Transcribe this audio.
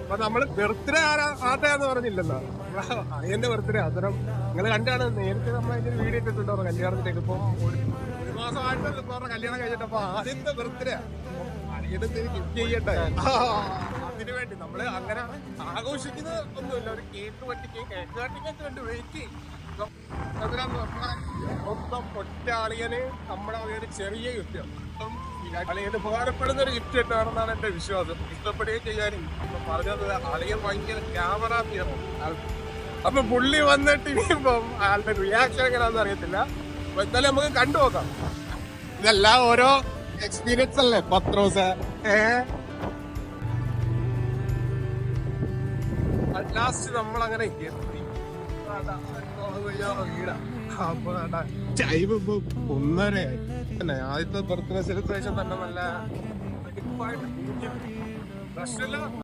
അപ്പൊ നമ്മള് ബർത്ത്ഡേ ആട്ടെന്ന് പറഞ്ഞില്ലല്ലോ, അളിയന്റെ ബർത്ത്ഡേ. അത്തരം നിങ്ങൾ കണ്ടാണ് നേരത്തെ നമ്മൾ അതിന്റെ വീഡിയോ ഇട്ടിട്ടുണ്ടോ കല്യാണത്തിലേക്ക്. ഇപ്പൊ ഒരു മാസമായിട്ട് പറഞ്ഞ കല്യാണം കഴിഞ്ഞിട്ടപ്പോ ആദ്യത്തെ ബർത്ത്ഡേ അളിയന്റെ ഗിഫ്റ്റ് ചെയ്യട്ടെ. അതിനു വേണ്ടി നമ്മള് അങ്ങനെ ആഘോഷിക്കുന്നത് ഒന്നുമില്ല. ഒരു കേക്ക് കാട്ടിക്കൊക്കെ വേണ്ടി വെയിറ്റ് ചെയ്യും. മൊത്തം ഒറ്റ അളിയന് നമ്മുടെ ഒരു ചെറിയ ഗിഫ്റ്റ്, അളിയന് ഉപകാരപ്പെടുന്ന ഒരു ഗിഫ്റ്റ് ഇട്ടാണെന്നാണ് എന്റെ വിശ്വാസം. ഇഷ്ടപ്പെടുകയും ചെയ്യാനും പറഞ്ഞത് അളിയൻ ഭയങ്കര ക്യാമറ ഫിയറും. അപ്പൊ പുള്ളി വന്നിട്ട് ഇനിയിപ്പം ആളുടെ റിയാക്ഷൻ എങ്ങനെയാണെന്ന് അറിയത്തില്ല. എന്തായാലും നമുക്ക് കണ്ടു നോക്കാം. ഇതെല്ലാം ഓരോ എക്സ്പീരിയൻസ് അല്ലേ പത്രോസ്. ലാസ്റ്റ് നമ്മളങ്ങനെ എത്തി. വീടാ. അപ്പൊ ടൈം ഇപ്പൊ 1:30 തന്നെ. ആദ്യത്തെ ബർത്ത്ഡേ സെലിബ്രേഷൻ തന്നെ നല്ല